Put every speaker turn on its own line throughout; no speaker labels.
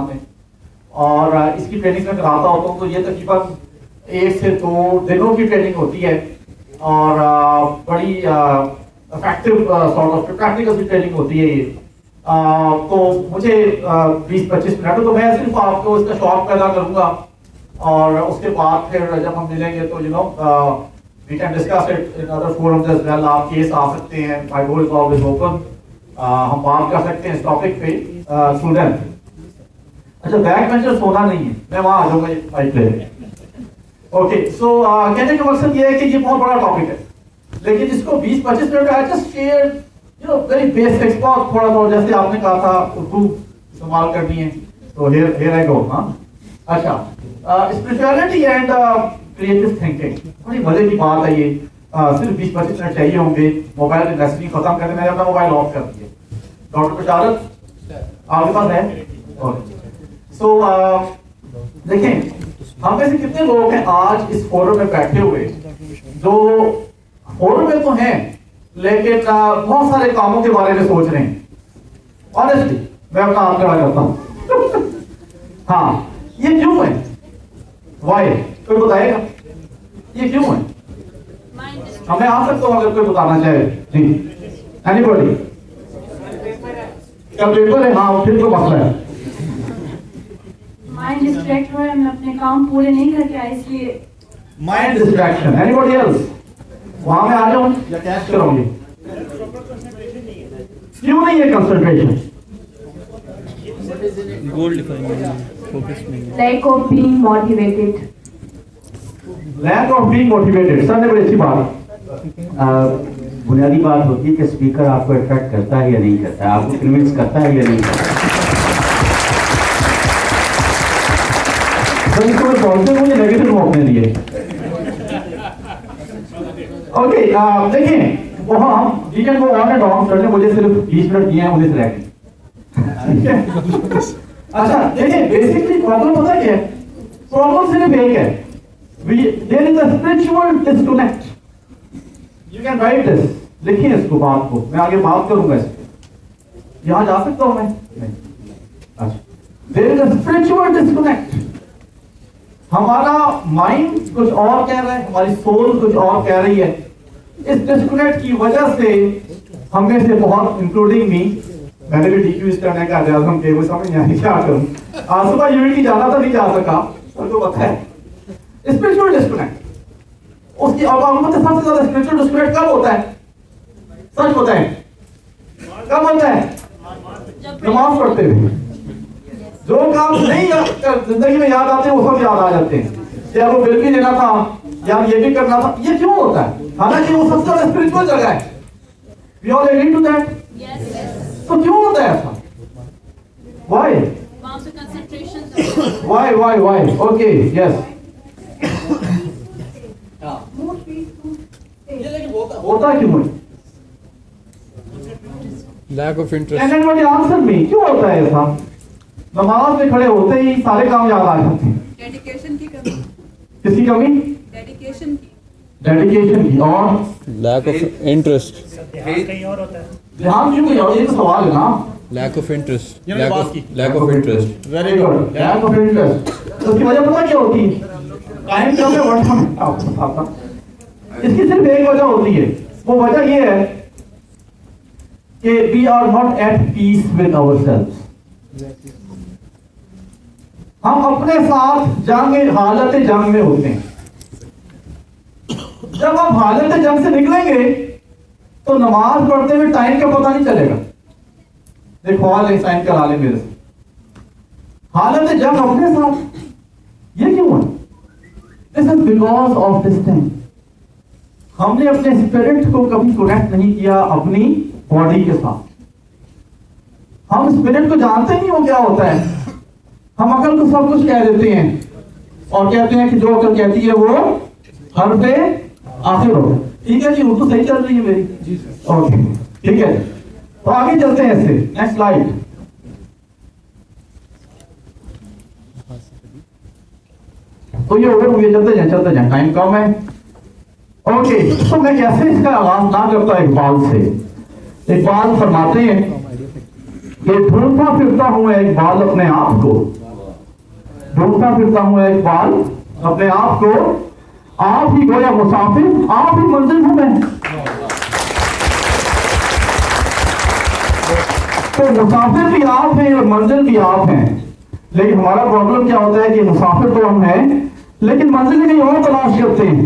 में, और इसकी ट्रेनिंग में कराता होता हूँ। तो ये तकरीबन 1 से 2 दिनों की ट्रेनिंग होती है और बड़ी इफेक्टिव सॉर्ट ऑफ प्रैक्टिकल की ट्रेनिंग होती है ये। तो मुझे 20-25 मिनट, तो मैं सिर्फ आपको इसका शौक पैदा करूंगा और उसके बाद फिर जब हम मिलेंगे तो we can discuss it in other forums as well. आप केस आ सकते हैं, my door is always open. हम बात कर सकते हैं इस टॉपिक पे। स्टूडेंट, अच्छा बैक बेंचर सोना नहीं है, मैं वहां आ जाऊंगा माइक पे। ओके, सो कहने का मकसद ये है कि ये बहुत बड़ा टॉपिक है, लेकिन इसको 20-25 minute I just share very basics, बहुत थोड़ा थोड़ा, जैसे आपने कहा था उर्दू इस्तेमाल करनी है, तो हियर आई गो। हाँ, अच्छा, स्पिरिचुअलिटी एंड क्रिएटिव थिंकिंग, बड़ी मजे की बात है ये। सिर्फ 20-25 मिनट चाहिए होंगे। मोबाइल इंडस्ट्री खत्म करके मैंने अपना मोबाइल ऑफ कर दिया। डॉक्टर बशारत आपके पास है? सो देखें, हम में से कितने लोग हैं आज इस फोरम में बैठे हुए जो फोरम में तो हैं लेकिन बहुत सारे कामों के बारे में सोच रहे हैं? ऑनेस्टली मैं अपना हाथ खड़ा करता हूं। हाँ, ये क्यों है? वाई? कोई बताएगा ये क्यों है? मैं आ सकता हूं अगर कोई बताना चाहे। जी, एनीबॉडी? क्या पेपर है? हाँ, फिर तो मसला है।
माइंड डिस्ट्रैक्ट हो रहा है, मैं अपने काम पूरे नहीं करके आया इसलिए।
Mind distraction. Anybody else? वहां में आ जाऊं या कैश करोगे? क्यों नहीं है कंसंट्रेशन?
गोल फोकस में,
lack of being motivated.
Lack of being motivated, sir ने बड़ी अच्छी बात।
बुनियादी बात होती है कि स्पीकर आपको अट्रैक्ट करता है या नहीं करता है, आपको कन्विंस करता है या नहीं करता है।
तो इसको मैं पॉजिटिव मुझे नेगेटिव मौके दिए। ओके, देखिए वो हम we can go on and on. Sir ने मुझे सिर्फ 20 मिनट दिए हैं, मुझे सिलेक्ट। अच्छा देखिए, बेसिकली प्रॉब्लम पता है क्या है? प्रॉब्लम सिर्फ एक है, there is a spiritual disconnect. You can write this, लिखिए इसको, बात को मैं आगे बात करूंगा इस पे। यहां जा सकता हूं मैं? अच्छा, there is a spiritual disconnect. हमारा माइंड कुछ और कह रहा है, हमारी सोल कुछ और कह रही है। इस डिस्कनेक्ट की वजह से हमें से बहुत, इंक्लूडिंग मी, मैंने भी डीक्यू करने का अध्यात्म के, वो समझ नहीं आई क्या करूं। आज सुबह यूनिटी जाना था, नहीं जा सका, सबको पता है। स्पिरिचुअल डिस्कनेक्ट, उसकी अवगत से सबसे ज्यादा स्पिरिचुअल डिस्कनेक्ट कब होता है? सच बताएं, कब होता है? नमाज पढ़ते हुए। जो काम नहीं जिंदगी में याद आते हैं वो सब याद आ जाते हैं। या वो बिल भी देना था, या ये भी करना था। ये क्यों होता है? हालांकि वो सबसे ज्यादा स्पिरिचुअल जगह है। We all agree to that? तो क्यों होता है ऐसा? व्हाई? व्हाई? Okay, yes. होता क्यों है?
Lack of interest.
And anybody answer me, क्यों होता है ऐसा? नमाज में खड़े होते ही सारे काम याद आ जाते हैं।
डेडिकेशन की कमी।
किसकी कमी?
डेडिकेशन की।
डेडिकेशन की। और
लैक ऑफ इंटरेस्ट।
ध्यान क्यों नहीं? ये तो सवाल है ना।
Lack of interest. Lack of interest.
Very good, lack of interest. तो उसकी वजह पता क्या होती है? टाइम कम है, वर्क। इसकी सिर्फ एक वजह होती है, वो वजह ये है कि we are not at peace with ourselves. हम अपने साथ हालत जंग में होते हैं। जब हम हालत जंग से निकलेंगे तो नमाज पढ़ते हुए टाइम का पता नहीं चलेगा। देखो हाल साइन करा ले मेरे से, हालत जंग अपने साथ। ये क्यों है? This is because of this thing. हमने अपने स्पिरिट को कभी कनेक्ट नहीं किया अपनी बॉडी के साथ। हम स्पिरिट को जानते नहीं वो क्या होता है। हम अकल को सब कुछ कह देते हैं और कहते हैं कि जो अकल कहती है वो हर पे आखिर हो। ठीक है जी, उर्दू सही चल रही है मेरी? ओके, ठीक है। तो आगे चलते हैं ऐसे। Next slide. तो ये ओवर हुए, चलते जाए, टाइम कम है। ओके, तो मैं कैसे इसका आगाज ना करता इकबाल से। इकबाल फरमाते हैं ये ढूंढता फिरता हूं मैं इकबाल अपने आप को, ढूंढता फिरता हूं मैं इकबाल अपने आप को, आप ही गोया मुसाफिर, आप ही मंजिल हूं मैं। तो मुसाफिर भी आप हैं और मंजिल भी आप हैं, लेकिन हमारा प्रॉब्लम क्या होता है कि मुसाफिर तो हम हैं लेकिन मंजिल कहीं और तलाश करते हैं,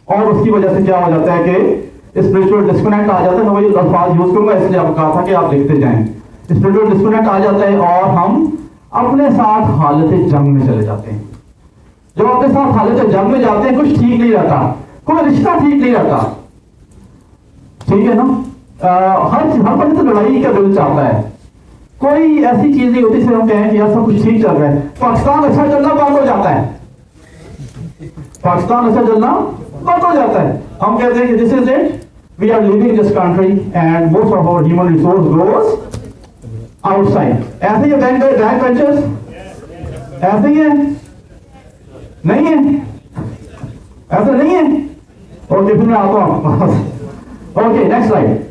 और उसकी वजह से क्या हो जाता है कि स्पिरिचुअल डिस्कनेक्ट आ जाता है। मैं वही अल्फाज यूज करूंगा इसलिए आपको कहा था कि आप देखते जाएं। स्पिरिचुअल डिस्कनेक्ट आ जाता है और हम अपने साथ हालत जंग में चले जाते हैं। जब अपने साथ हालत जंग में जाते हैं कुछ ठीक नहीं रहता, कोई रिश्ता ठीक नहीं रहता, ठीक है ना। हर बंदे से लड़ाई का दिल चाहता है, कोई ऐसी चीज नहीं होती जिसे हम कहें कि यार सब कुछ ठीक चल रहा है। पाकिस्तान अच्छा चलना बंद हो जाता है, पाकिस्तान अच्छा चलना बंद हो जाता है। हम कहते हैं कि this is it, we are living this country and most of our human resource grows outside. ऐसे ही बैंक वेंचर्स ऐसे ही है, नहीं है, ऐसा नहीं है। ओके, फिर मैं आता हूं आपके पास। Okay, next slide.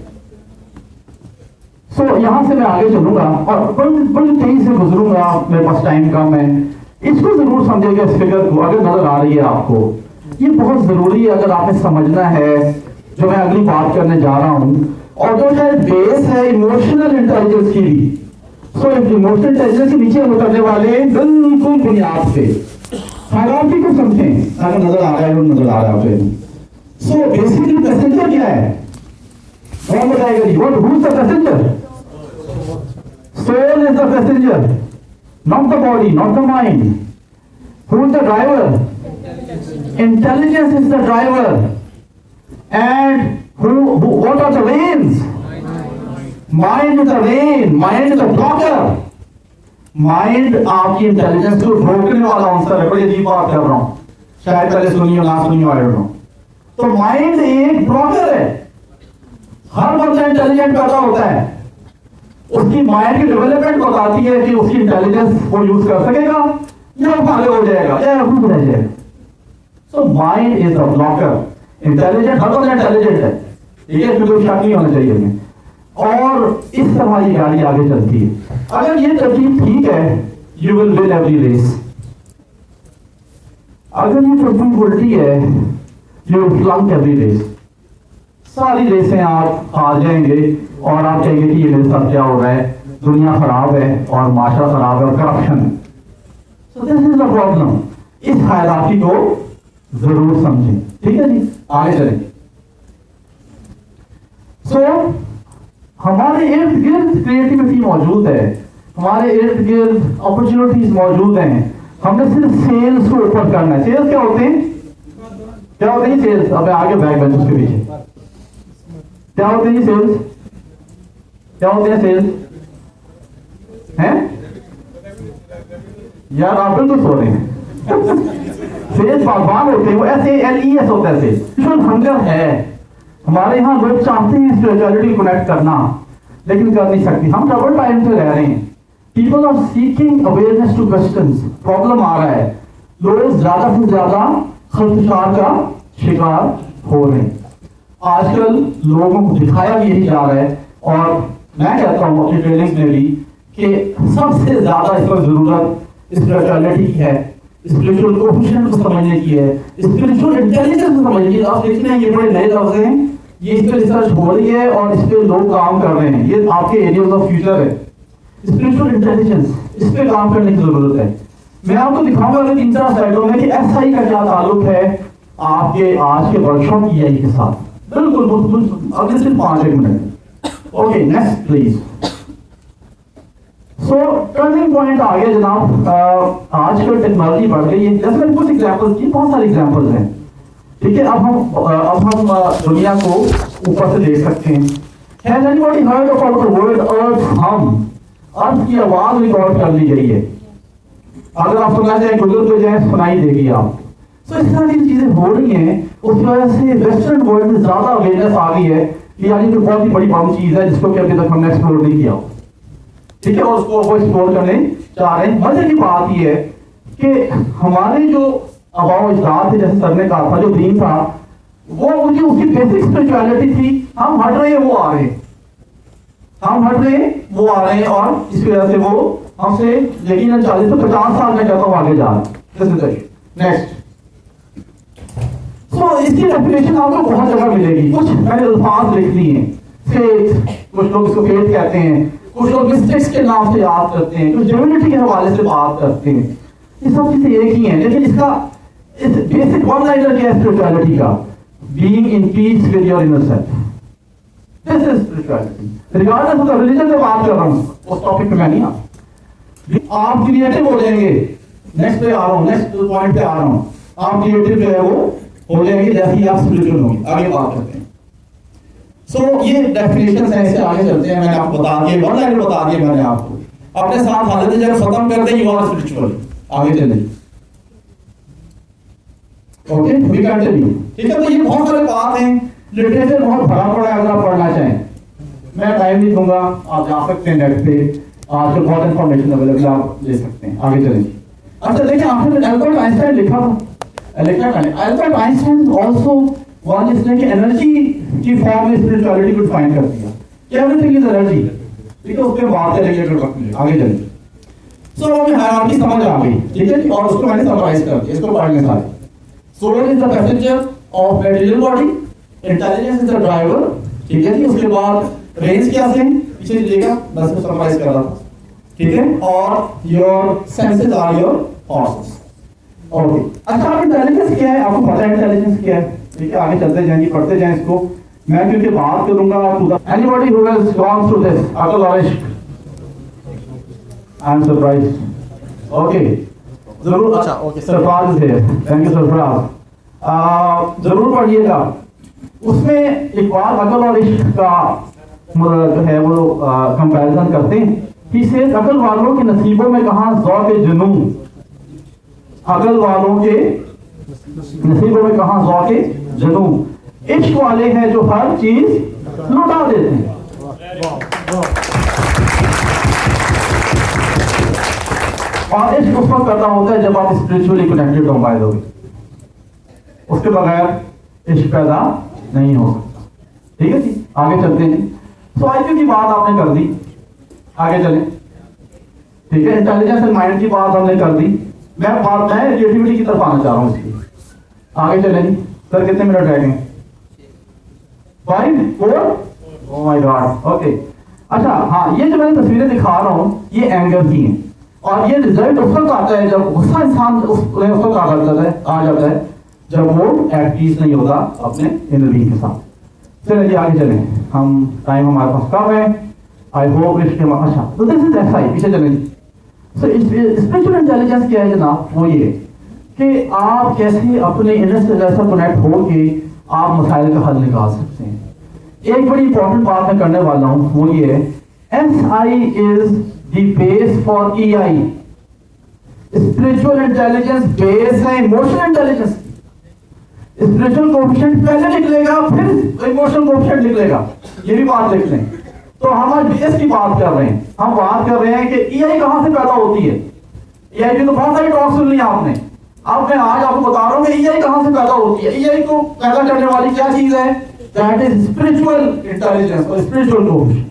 सो यहां से मैं आगे चलूंगा और बड़ी तेजी से गुजरूंगा, मेरे पास टाइम कम है। इसको जरूर समझिएगा, इस फिगर को अगर नजर आ रही है आपको, ये बहुत जरूरी है अगर आपने समझना है जो मैं अगली बात करने जा रहा हूं। और जो शायद बेस है इमोशनल इंटेलिजेंस की भी। सो इमोशनल इंटेलिजेंस के नीचे हम करने वाले बिल्कुल बुनियाद पे हायरार्की को समझें, अगर नजर आ रहा है, नजर आ रहा है आपको। सो बेसिकली पैसेंजर क्या है, कौन बताएगा जी? What, who is the passenger? Soul is the passenger, not the body, not the mind. Who is the driver? Intelligence is the driver. And what are the reins? Mind is the rein, mind is the blocker. Mind आपकी intelligence को रोकने वाला answer है। बड़ी अजीब बात कर रहा हूं, शायद पहले सुनियो ना सुनियो, आई डोंट नो। तो माइंड एक ब्लॉकर है। हर बंदा इंटेलिजेंट पैदा होता है, उसकी माइंड की डेवलपमेंट बताती है कि उसकी इंटेलिजेंस वो यूज कर सकेगा या वो पागल हो जाएगा या भूख रह जाएगा। So mind is a blocker. Intelligent, हर बंदा इंटेलिजेंट है, ठीक है, इसमें कोई शक नहीं होना चाहिए हमें। और इस तरह ये गाड़ी आगे चलती है। अगर ये तरतीब ठीक है, you will win every race. अगर ये तरतीब उल्टी है, you will flunk every race. सारी रेसें आप हार जाएंगे और आप कहेंगे कि ये मेरे साथ क्या हो रहा है, दुनिया खराब है और माशरा खराब है और करप्शन है। सो दिस इज द प्रॉब्लम। इस हायरार्की को जरूर समझें, ठीक है जी, आगे चलें। सो हमारे इर्द गिर्द क्रिएटिविटी मौजूद है, हमारे इर्द गिर्द अपॉर्चुनिटीज मौजूद हैं। हमने सिर्फ सेल्स को ऊपर करना है। सेल्स क्या होते हैं, क्या होते हैं सेल्स? अब आगे बैक बेंचेस के पीछे क्या होते हैं सेल्स? क्या होते हैं सेल्स? हैं यार, आप बिल्कुल सो रहे हैं। सेल्स बागबान होते हैं, वो SALES होता है। सेल्स हंगर है। हमारे यहाँ लोग चाहते हैं स्पिरिचुअलिटी कनेक्ट करना, लेकिन कर नहीं सकती। हम डबल टाइम पे रह रहे हैं। People are seeking awareness to questions. Problem आ रहा है, लोग ज्यादा से ज्यादा खलफशार का शिकार हो रहे हैं। आजकल लोगों को दिखाया भी यही जा रहा है, और मैं कहता हूँ अपनी ट्रेनिंग में भी कि सबसे ज्यादा इस पर जरूरत स्पिरिचुअलिटी की है, स्पिरिचुअल कोफिशिएंट को समझने की है, स्पिरिचुअल इंटेलिजेंस को समझने की। आप देखते हैं ये बड़े नए लफ्ज हैं, ये इस पर रिसर्च हो रही है और इस पे लोग काम कर रहे हैं। ये आपके एरियाज ऑफ फ्यूचर है। स्पिरिचुअल इंटेलिजेंस, इस पे काम करने की जरूरत है। मैं आपको दिखाऊंगा अगर 3-4 स्लाइडों में कि SI का क्या ताल्लुक है आपके आज के वर्कशॉप की के साथ। बिल्कुल अगले सिर्फ 5-1 मिनट। Okay, next please. So turning point आ गया जनाब। आजकल टेक्नोलॉजी बढ़ गई है, जैसे मैंने कुछ एग्जांपल्स की, बहुत सारे एग्जांपल्स हैं, ठीक है। अब हम दुनिया को ऊपर से देख सकते हैं। Has anybody heard about the word earth hum? अर्थ की आवाज रिकॉर्ड कर ली गई है। अगर आप सुनना चाहें गूगल पे जाएं, सुनाई देगी आप। तो इस तरह की चीजें हो रही हैं, उसकी वजह से वेस्टर्न वर्ल्ड में ज्यादा अवेयरनेस आ गई है कि यार ये बहुत ही बड़ी बड़ी चीज है जिसको कि अभी तक हमने एक्सप्लोर नहीं किया, ठीक है, और उसको वो एक्सप्लोर करने चाह रहे हैं। मजे की बात यह है कि हमारे जो अबाव इजदाद थे, जैसे सर ने कहा था, जो दीन था वो उनकी उसकी बेसिक स्पिरिचुअलिटी थी, हम हट रहे हैं, वो आ रहे हैं। हम हट रहे हैं, वो आ रहे हैं, और इस वजह से वो हमसे यकीनन 40 से 50 साल में कहता हूँ आगे जा रहे हैं। नेक्स्ट, तो इसकी डेफिनेशन आपको बहुत जगह मिलेगी। कुछ मैंने अल्फाज लिख दिए हैं, फेथ, कुछ लोग इसको फेथ कहते हैं, कुछ लोग मिस्टिक्स के नाम से याद करते हैं, कुछ डिविनिटी के हवाले से बात करते हैं। ये सब चीजें एक ही हैं, लेकिन इसका बेसिक वन लाइनर क्या है स्पिरिचुअलिटी का? Being in peace with your inner self. This is spirituality. Regardless of the religion में बात कर रहा हूं, उस टॉपिक पे मैं नहीं आप क्रिएटिव हो जाएंगे। नेक्स्ट पे आ रहा हूं, नेक्स्ट पॉइंट पे आ रहा हूं। आप क्रिएटिव जो है वो हो जाएंगे जैसे ही आप स्पिरिचुअल होंगे। आगे बात करते हैं। सो ये डेफिनेशंस हैं, इससे आगे चलते हैं। मैंने आपको बता दिया, वन लाइनर बता दिया मैंने आपको। अपने साथ हालत जब खत्म करते हैं, यू आर स्पिरिचुअल। आगे चलें। Okay, we continue. ठीक है, तो ये बहुत सारे बात हैं, लिटरेचर बहुत भरा पड़ा है। अगर आप पढ़ना चाहें, मैं टाइम नहीं दूंगा, आप जा सकते हैं नेट पे, आजकल बहुत इंफॉर्मेशन अवेलेबल, आप ले सकते हैं। आगे चलें। अच्छा देखिए, आपने अल्बर्ट आइंस्टाइन लिखा था। Albert Einstein is also one जिसने कि एनर्जी की फॉर्म में स्पिरिचुअलिटी को डिफाइन कर दिया कि एवरीथिंग इज एनर्जी। ठीक है, उसके बात करेंगे अगर वक्त मिले। आगे चलें। सो हमें हायरार्की समझ आ गई, ठीक है, और उसको मैंने समराइज कर दिया। इसको पढ़ लें सारे। Soul is the passenger of material body, intelligence is the driver. ठीक है जी, उसके बाद रेंज क्या से पीछे लिखेगा, बस को समराइज कर रहा था। ठीक है, और your senses are your horses. Okay, अच्छा आप इंटेलिजेंस क्या है? आपको पता है इंटेलिजेंस क्या है? ठीक है, आगे चलते जाएंगे, पढ़ते जाएं इसको। मैं क्योंकि बात करूंगा to the anybody who has gone through this, अकल और इश्क। I am surprised. ओके, जरूर। अच्छा, ओके, सरफराज है, थैंक यू सरफराज। जरूर पढ़िएगा। उसमें एक बार अकल और इश्क का जो है वो कंपैरिजन करते हैं। ही सेज, अकल वालों के नसीबों में कहां ज़ौक़ जुनून, अकल वालों के नसीबों में कहां ज़ौक़ जुनून, इश्क वाले हैं जो हर चीज लुटा देते हैं। और इश्क उस वक्त पैदा होता है जब आप स्पिरिचुअली कनेक्टेड हो पाए दोगे, उसके बगैर इश्क पैदा नहीं हो सकता। ठीक है जी, आगे चलते हैं। सो आईक्यू की बात आपने कर दी, आगे चलें। ठीक है, इंटेलिजेंस एंड माइंड की बात हमने कर दी। मैं क्रिएटिविटी की तरफ आना चाह रहा हूँ इसकी। आगे चलें जी। सर कितने मिनट रह गए? 5 4? Oh my God. ओके, अच्छा हाँ, ये जो मैं तस्वीरें दिखा रहा हूँ ये एंगर की हैं, और ये रिजल्ट उस वक्त आता है जब गुस्सा इंसान उस वक्त आ जाता है जब वो एट पीस नहीं होता अपने इनर बीइंग के साथ। चलिए आगे चलें, हम टाइम हमारे पास कम है। आई होप इसके अच्छा, तो दिस इज एसआई। पीछे चलें। सो स्पिरिचुअल इंटेलिजेंस क्या है जनाब? वो ये कि आप कैसे अपने इनर से जैसा कनेक्ट होके आप मसाइल का हल निकाल सकते हैं। एक बड़ी इंपॉर्टेंट बात मैं करने वाला हूँ, वो ये है, SI is the base for EI. Spiritual intelligence base है इमोशनल इंटेलिजेंस। स्पिरिचुअल कोएफिशिएंट पहले निकलेगा, फिर इमोशनल कोएफिशिएंट निकलेगा। ये भी बात लिख लें। तो हम आज बेस की बात कर रहे हैं। हम बात कर रहे हैं कि ईआई कहां से पैदा होती है। ईआई की तो बहुत सारी टॉक सुन ली आपने। अब मैं आज आपको बता रहा हूं कि ईआई कहां से पैदा होती है। ईआई को पैदा करने वाली क्या चीज है? दैट इज स्पिरिचुअल इंटेलिजेंस और स्पिरिचुअल कोएफिशिएंट।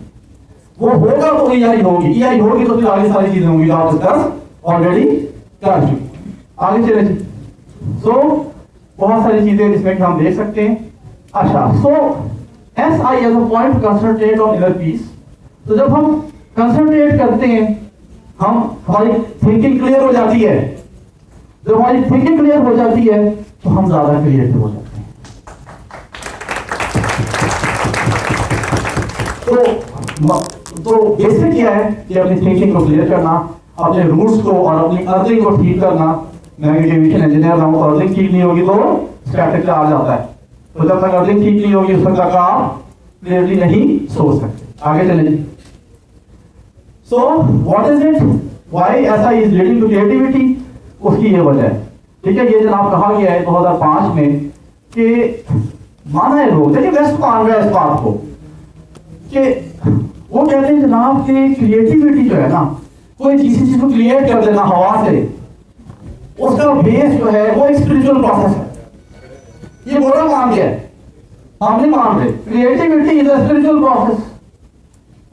वो होगा तो ईआई होगी, ईआई होगी तो फिर आगे सारी चीजें होंगी, आप डिस्कस ऑलरेडी कर चुके। आगे चले। सो बहुत सारी चीजें जिसमें हम देख सकते हैं। अच्छा, सो SI as a point to concentrate on inner peace। तो जब हम कंसंट्रेट करते हैं, हमारी थिंकिंग क्लियर हो जाती है। जब हमारी थिंकिंग क्लियर हो जाती है तो हम ज्यादा क्रिएटिव हो जाते हैं। तो बेसिक क्या है कि अपनी थिंकिंग को क्लियर करना, अपने रूट्स को और अपनी अर्थिंग को ठीक करना। मैं एविएशन इंजीनियर रहा हूँ, अर्थिंग ठीक नहीं होगी तो स्टैटिक आ जाता है। तो जब तक अर्थिंग ठीक नहीं होगी उस तक आप क्लियरली नहीं सोच सकते। आगे चले। So what is it, why ऐसा इज लीडिंग टू क्रिएटिविटी? उसकी ये वजह है। ठीक है, ये जनाब कहा गया है 2005 में कि माना है लोग, देखिए वेस्ट मान रहा है इस बात को कि वो कहते हैं जनाब कि क्रिएटिविटी जो है ना, कोई चीज को क्रिएट कर देना हवा से, उसका बेस जो है वो एक स्पिरिचुअल प्रोसेस है। ये बोला मान गया, हम नहीं मान रहे। Creativity is a spiritual process.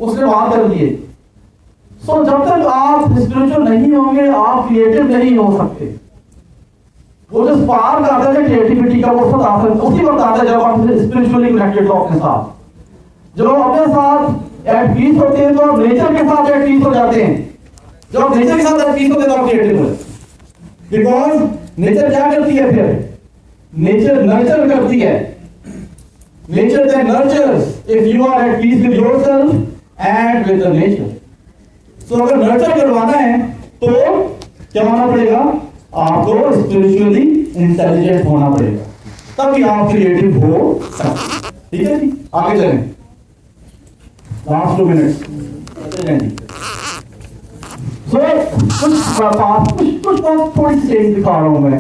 उसने बात कर दिए। सो जब तक आप स्पिरिचुअल नहीं होंगे आप क्रिएटिव नहीं हो सकते। वो जो स्पार्क आता है क्रिएटिविटी का वो सब आता है उसी वक्त आता है जब आप स्पिरिचुअली कनेक्टेड हो अपने साथ। जब आप अपने साथ एट पीस होते हैं तो आप नेचर के साथ एट पीस हो जाते हैं। जब आप नेचर के साथ एट पीस होते हैं तो आप क्रिएटिव हो। बिकॉज नेचर क्या करती है फिर? नेचर नर्चर करती है। Nature that nurtures if you are at peace with yourself and with the nature. So अगर नर्चर करवाना है तो क्या होना पड़ेगा? आपको स्पिरिचुअली इंटेलिजेंट होना पड़ेगा, तभी आप क्रिएटिव हो सकते। ठीक है जी, आगे चलें। लास्ट 2 मिनट्स कुछ थोड़ी सी चेंज दिखा रहा हूं मैं,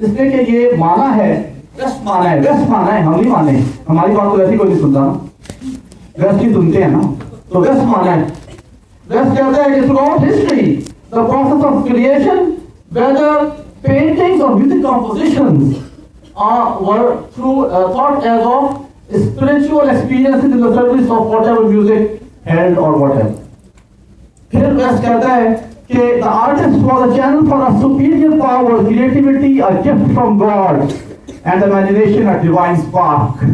इसलिए कि ये माना है, वेस्ट माना है, वेस्ट माना है, हम नहीं माने। हमारी बात तो वैसे कोई नहीं सुनता ना, वेस्ट ही सुनते हैं ना, तो वेस्ट माना है। वेस्ट कहता है कि throughout history the process of creation whether paintings or music compositions were thought as of spiritual experiences in the service of whatever music held or whatever. फिर वेस्ट कहता है कि the artist was a channel for a superior power, creativity, a gift from God, and the imagination a divine spark.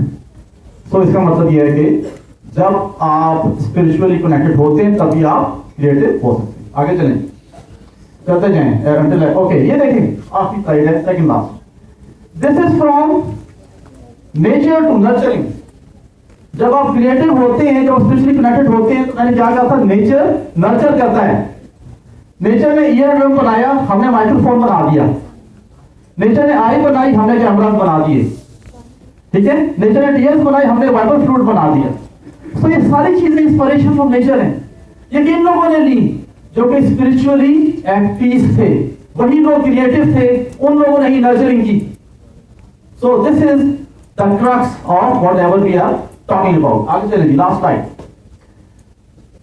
So इसका मतलब ये है कि जब आप spiritually connected होते हैं तभी आप creative हो सकते हैं। आगे चलें, करते जाएं। ओके, ये देखिए आखिरी स्लाइड है, second last. This is from nature to nurturing. जब आप क्रिएटिव होते हैं, जब स्पिरिचुअली कनेक्टेड होते हैं, तो मैंने क्या कहा था, नेचर नर्चर करता है। नेचर ने ईयर ड्रम बनाया, हमने माइक्रोफोन बना दिया। नेचर ने आई बनाई, हमने कैमरा बना दिए। ठीक है, नेचर ने टीयर्स बनाई, हमने वाटर फ्लूट बना दिया। तो ये सारी चीजें इंस्पिरेशन फ्रॉम नेचर है। ये किन लोगों ने ली? जो कि स्पिरिचुअली एट पीस थे, वही लोग क्रिएटिव थे, उन लोगों ने ही नर्चरिंग की। So this is the crux of whatever we are talking about. आगे चलें जी, लास्ट स्लाइड।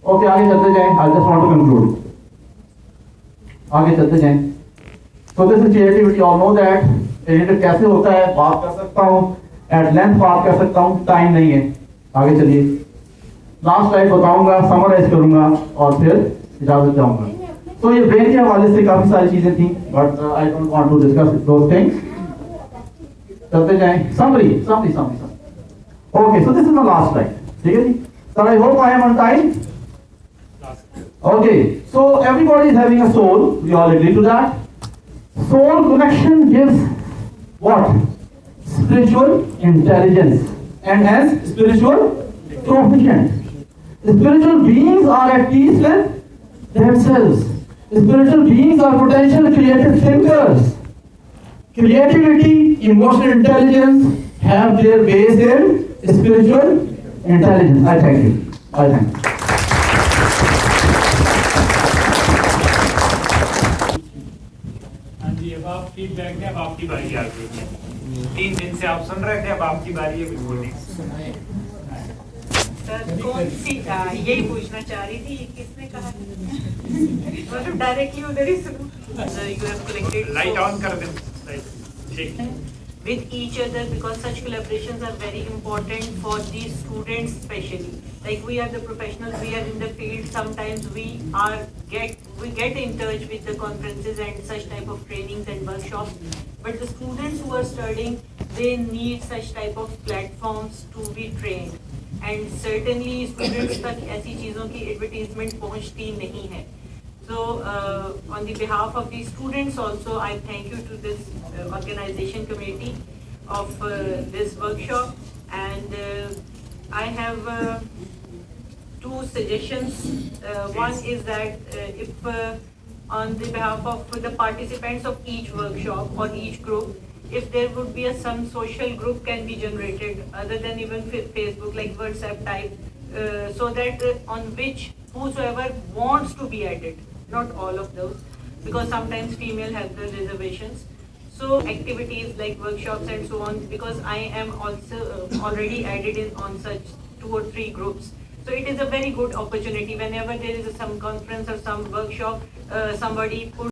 ओके, आगे चलते जाएं। I just want to conclude. आगे चलते जाएं। So this is creativity. All know that creative कैसे होता है, बात कर सकता हूं, एट लेंथ बात कर सकता हूं, टाइम नहीं है। आगे चलिए, लास्ट स्लाइड बताऊंगा, समराइज करूंगा और फिर इजाजत चाहूंगा। तो ये ब्रेन के हवाले से काफी सारी चीजें थी, but I don't want to discuss those things. चलते जाएं, summary. Okay, so this is my last slide. ठीक है जी, sir I hope I am on time. Okay, so everybody is having a soul, we all agree to that. Soul connection gives what? Spiritual intelligence and has spiritual proficient. Spiritual beings are at peace with themselves. Spiritual beings are potential creative thinkers. Creativity, emotional intelligence have their base in spiritual intelligence. I thank you. I thank you.
हाँ जी, अब आप feedback दें, अब आपकी बारी आ गई है। 3 दिन से आप सुन रहे थे, अब आपकी बारी है। बिल्कुल
कौन सी यही पूछना चाह रही थी, किसने कहा? मतलब डायरेक्टली उधर ही सुनो। You have collected
light on कर दें। ठीक।
with each other, because such collaborations are very important for the students especially. Like we are the professionals, we are in the field, sometimes we get in touch with the conferences and such type of trainings and workshops, but the students who are studying, they need such type of platforms to be trained, and certainly students तक ऐसी चीज़ों की advertisement पहुँचती नहीं है. So on the behalf of the students also, I thank you to this organization committee of this workshop, and I have 2 suggestions. One is that if on the behalf of the participants of each workshop or each group, if there would be some social group can be generated other than even Facebook, like WhatsApp type, so that on which whosoever wants to be added, not all of those, because sometimes female have the reservations. So activities like workshops and so on, because I am also already added in on such 2 or 3 groups. So it is a very good opportunity whenever there is some conference or some workshop, somebody